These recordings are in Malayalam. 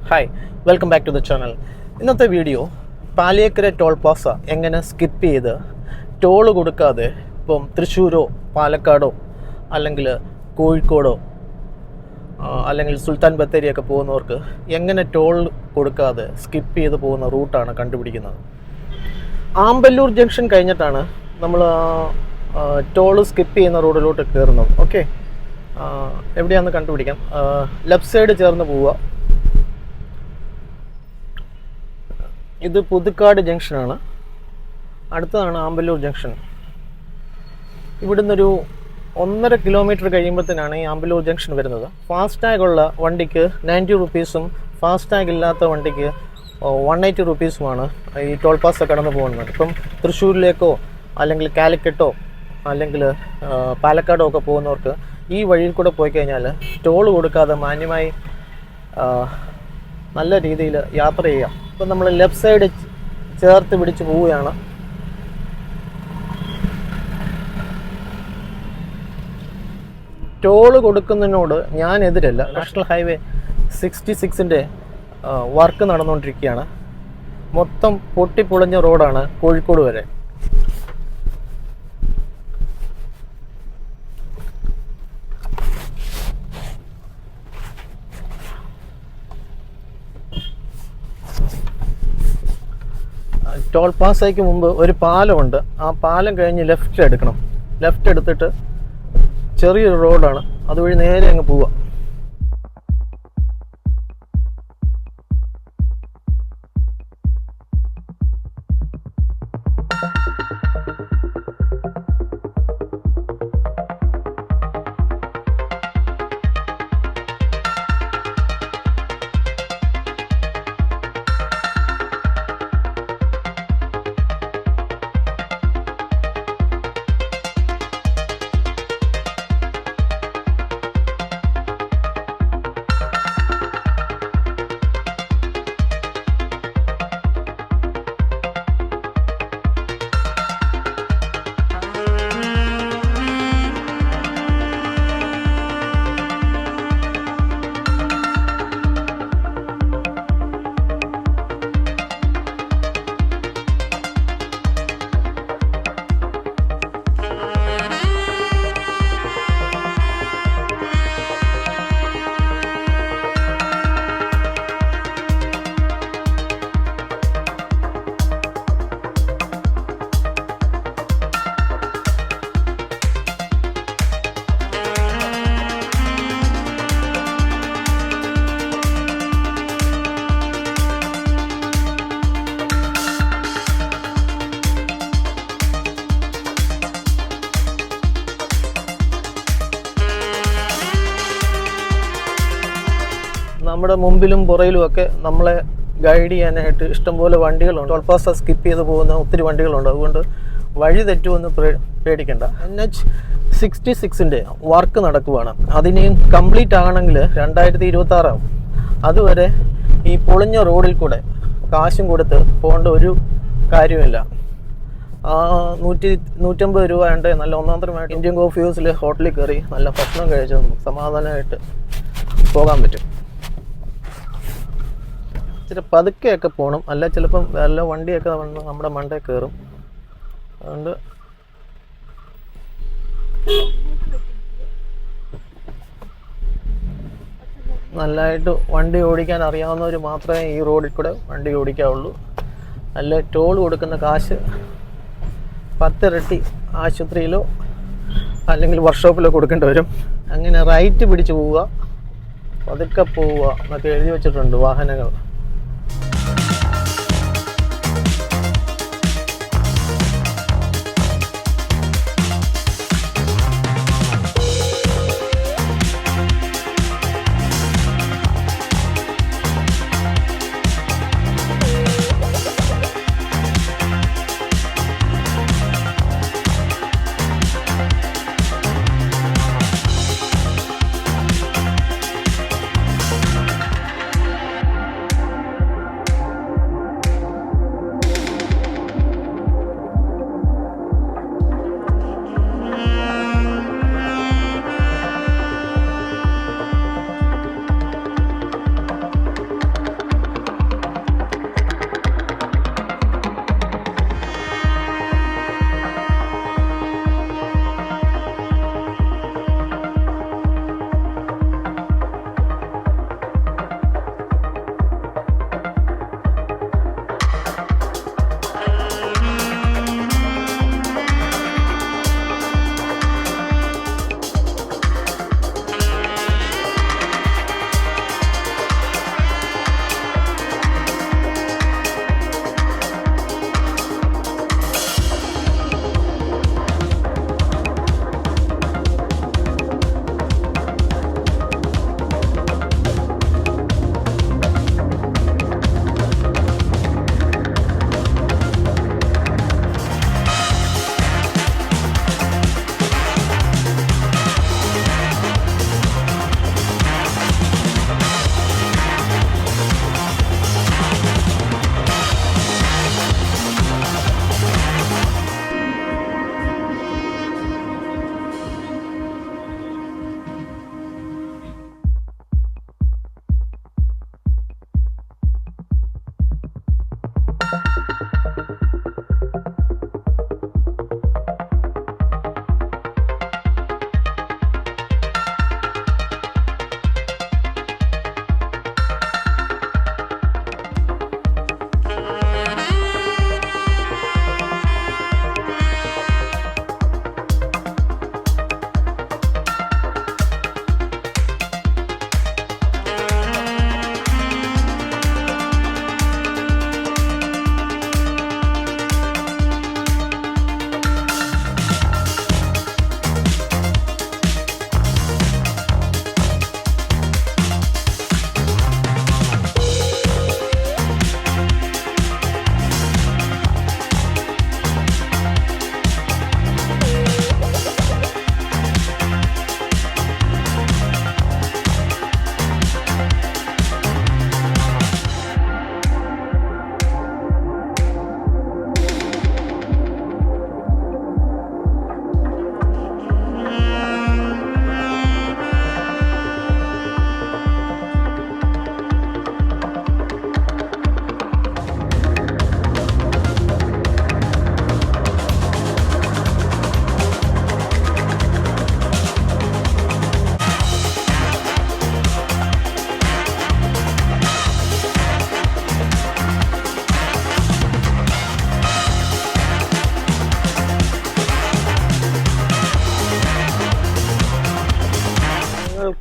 Hi, welcome back to the channel. ഇന്നത്തെ വീഡിയോ പാലിയേക്കര ടോൾ പ്ലാസ എങ്ങനെ സ്കിപ്പ് ചെയ്ത് ടോൾ കൊടുക്കാതെ ഇപ്പം തൃശ്ശൂരോ പാലക്കാടോ അല്ലെങ്കിൽ കോഴിക്കോടോ അല്ലെങ്കിൽ സുൽത്താൻ ബത്തേരിയൊക്കെ പോകുന്നവർക്ക് എങ്ങനെ ടോൾ കൊടുക്കാതെ സ്കിപ്പ് ചെയ്ത് പോകുന്ന റൂട്ടാണ് കണ്ടുപിടിക്കുന്നത്. ആമ്പല്ലൂർ ജംഗ്ഷൻ കഴിഞ്ഞിട്ടാണ് നമ്മൾ ടോൾ സ്കിപ്പ് ചെയ്യുന്ന റോഡിലോട്ട് കയറുന്നത്. ഓക്കെ, എവിടെയാണെന്ന് കണ്ടുപിടിക്കാം. ലെഫ്റ്റ് സൈഡ് ചേർന്ന് പോവുക. ഇത് പുതുക്കാട് ജംഗ്ഷനാണ്, അടുത്തതാണ് ആമ്പല്ലൂർ ജംഗ്ഷൻ. ഇവിടുന്നൊരു 1.5 കിലോമീറ്റർ കഴിയുമ്പോഴത്തേനാണ് ഈ ആമ്പല്ലൂർ ജംഗ്ഷൻ വരുന്നത്. ഫാസ്ടാഗ് ഉള്ള വണ്ടിക്ക് 90 റുപ്പീസും ഫാസ്ടാഗ് ഇല്ലാത്ത വണ്ടിക്ക് 180 റുപ്പീസുമാണ് ഈ ടോൾ പാസ് കടന്നു പോകുന്നത്. ഇപ്പം തൃശ്ശൂരിലേക്കോ അല്ലെങ്കിൽ കാലിക്കറ്റോ അല്ലെങ്കിൽ പാലക്കാടോ ഒക്കെ പോകുന്നവർക്ക് ഈ വഴിയിൽ കൂടെ പോയി കഴിഞ്ഞാൽ ടോൾ കൊടുക്കാതെ മാന്യമായി നല്ല രീതിയിൽ യാത്ര ചെയ്യാം. ഇപ്പം നമ്മൾ ലെഫ്റ്റ് സൈഡ് ചേർത്ത് പിടിച്ച് പോവുകയാണ്. ടോൾ കൊടുക്കുന്നതിനോട് ഞാൻ എതിരല്ല. നാഷണൽ ഹൈവേ 66ൻ്റെ വർക്ക് നടന്നുകൊണ്ടിരിക്കുകയാണ്. മൊത്തം പൊട്ടിപ്പൊളിഞ്ഞ റോഡാണ് കോഴിക്കോട് വരെ. ടോൾ പാസയ്ക്ക് മുമ്പ് ഒരു പാലമുണ്ട്. ആ പാലം കഴിഞ്ഞ് ലെഫ്റ്റ് എടുക്കണം. ലെഫ്റ്റ് എടുത്തിട്ട് ചെറിയൊരു റോഡാണ്, അതുവഴി നേരെ അങ്ങ് പോവുക. നമ്മുടെ മുമ്പിലും പുറയിലും ഒക്കെ നമ്മളെ ഗൈഡ് ചെയ്യാനായിട്ട് ഇഷ്ടംപോലെ വണ്ടികളുണ്ട്. ടോൾ പാസ സ്കിപ്പ് ചെയ്ത് പോകുന്ന ഒത്തിരി വണ്ടികളുണ്ട്. അതുകൊണ്ട് വഴി തെറ്റുമെന്ന് പേടിക്കേണ്ട. NH66ൻ്റെ വർക്ക് നടക്കുവാണ്. അതിനെയും കംപ്ലീറ്റ് ആകണമെങ്കിൽ 2026 ആവും. അതുവരെ ഈ പൊളിഞ്ഞ റോഡിൽ കൂടെ കാശും കൊടുത്ത് പോകേണ്ട ഒരു കാര്യമില്ല. 150 രൂപ ഉണ്ട്. നല്ല ഒന്നാന്തരമായിട്ട് ഇന്ത്യൻ കോഫി ഹൗസിൽ ഹോട്ടലിൽ കയറി നല്ല ഭക്ഷണം കഴിച്ച് നമുക്ക് സമാധാനമായിട്ട് പോകാൻ പറ്റും. ഇച്ചിരി പതുക്കെയൊക്കെ പോകണം, അല്ല ചിലപ്പം വല്ല വണ്ടിയൊക്കെ വന്ന് നമ്മുടെ മണ്ടേ കയറും. അതുകൊണ്ട് നല്ലതായിട്ട് വണ്ടി ഓടിക്കാൻ അറിയാവുന്നവർ മാത്രമേ ഈ റോഡിൽ കൂടെ വണ്ടി ഓടിക്കാവുള്ളൂ. അല്ല ടോൾ കൊടുക്കുന്ന കാശ് 10 ഇരട്ടി ആശുപത്രിയിലോ അല്ലെങ്കിൽ വർക്ക്ഷോപ്പിലോ കൊടുക്കേണ്ടി വരും. അങ്ങനെ റൈറ്റ് പിടിച്ച് പോവുക, പതുക്കെ പോവുക എന്നൊക്കെ എഴുതി വെച്ചിട്ടുണ്ട് വാഹനങ്ങൾ.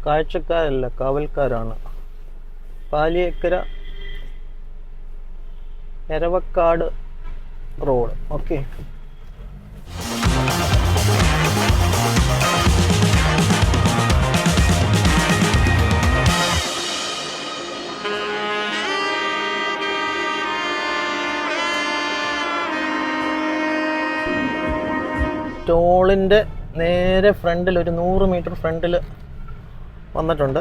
കാഴ്ചക്കാരല്ല, കാവൽക്കാരാണ്. പാലിയേക്കര എരവക്കാട് റോഡ്. ഓക്കെ, ടോളിൻ്റെ നേരെ ഫ്രണ്ടിൽ ഒരു 100 മീറ്റർ ഫ്രണ്ടിൽ വന്നിട്ടുണ്ട്.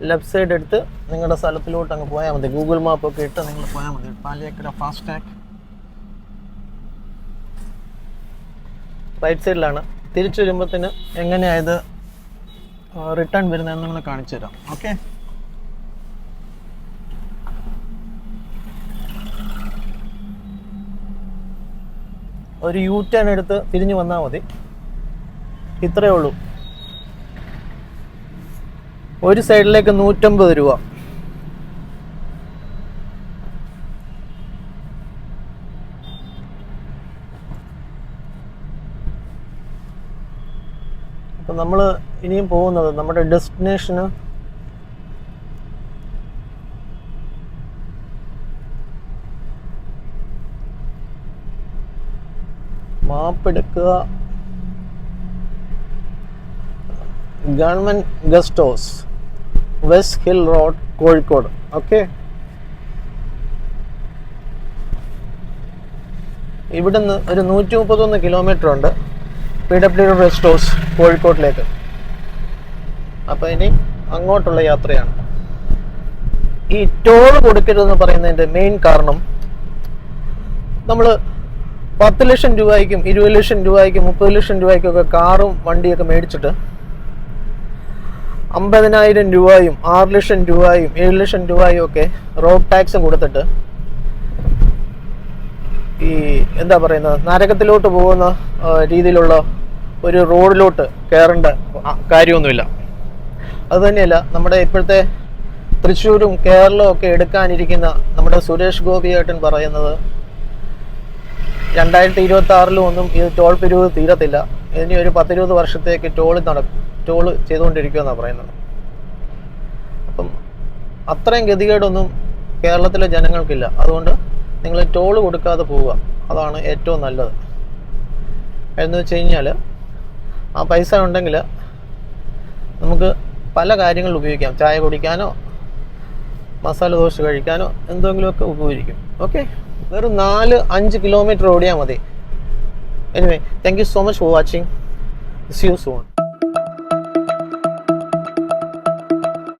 ലെഫ്റ്റ് സൈഡ് എടുത്ത് നിങ്ങളുടെ സ്ഥലത്തിലോട്ട് അങ്ങ് പോയാൽ മതി. ഗൂഗിൾ മാപ്പൊക്കെ ഇട്ട് നിങ്ങൾ പോയാൽ മതി. പാലിയേക്കര ഫാസ്ടാഗ് റൈറ്റ് സൈഡിലാണ്. തിരിച്ചു വരുമ്പോഴത്തേന് എങ്ങനെയായത് റിട്ടേൺ വരുന്നതെന്ന് നിങ്ങൾ കാണിച്ചു തരാം. ഓക്കെ, ഒരു യു ടേൺ എടുത്ത് തിരിഞ്ഞു വന്നാൽ മതി. ഇത്രയേ ഉള്ളൂ. ഒരു സൈഡിലേക്ക് 150 രൂപ. അപ്പം നമ്മൾ ഇനിയും പോകുന്നത് നമ്മുടെ ഡെസ്റ്റിനേഷന് മാപ്പ് എടുക്കുക. Government guest house, west hill road, Kozhikode. Okay, ഇവിടുന്ന് ഒരു 131 കിലോമീറ്റർ ഉണ്ട് PW ഗസ്റ്റ് ഹൗസ് കോഴിക്കോട്ടിലേക്ക്. അപ്പോൾ ഇനി അങ്ങോട്ടുള്ള യാത്രയാണ്. ഈ ടോൾ കൊടുക്കരുതെന്ന് പറയുന്നതിൻ്റെ മെയിൻ കാരണം, നമ്മൾ 10 ലക്ഷം രൂപയ്ക്കും 20 ലക്ഷം രൂപയ്ക്കും 30 ലക്ഷം രൂപയ്ക്കും ഒക്കെ കാറും വണ്ടിയൊക്കെ മേടിച്ചിട്ട് 50,000 രൂപയും 6 ലക്ഷം രൂപയും 7 ലക്ഷം രൂപയും ഒക്കെ റോഡ് ടാക്സ് കൊടുത്തിട്ട് ഈ എന്താ പറയുന്നത്, നരകത്തിലോട്ട് പോകുന്ന രീതിയിലുള്ള ഒരു റോഡിലോട്ട് കയറേണ്ട കാര്യമൊന്നുമില്ല. അതുതന്നെയല്ല, നമ്മുടെ ഇപ്പോഴത്തെ തൃശ്ശൂരും കേരളവും ഒക്കെ എടുക്കാനിരിക്കുന്ന നമ്മുടെ സുരേഷ് ഗോപിയേട്ടൻ പറയുന്നത് 2026 ഒന്നും ഇത് ടോൾ പിരിവ് തീരത്തില്ല, ഇനി ഒരു 10-20 വർഷത്തേക്ക് ടോള് ചെയ്തുകൊണ്ടിരിക്കുമെന്നാണ് പറയുന്നത്. അപ്പം അത്രയും ഗതികേടൊന്നും കേരളത്തിലെ ജനങ്ങൾക്കില്ല. അതുകൊണ്ട് നിങ്ങൾ ടോൾ കൊടുക്കാതെ പോവുക, അതാണ് ഏറ്റവും നല്ലത്. എന്ന് വെച്ച് കഴിഞ്ഞാൽ ആ പൈസ ഉണ്ടെങ്കിൽ നമുക്ക് പല കാര്യങ്ങളിൽ ഉപയോഗിക്കാം. ചായ കുടിക്കാനോ മസാല ദോശ കഴിക്കാനോ എന്തെങ്കിലുമൊക്കെ ഉപകരിക്കും. ഓക്കെ, വെറും 4-5 കിലോമീറ്റർ ഓടിയാൽ മതി. Anyway, thank you so much for watching. See you soon.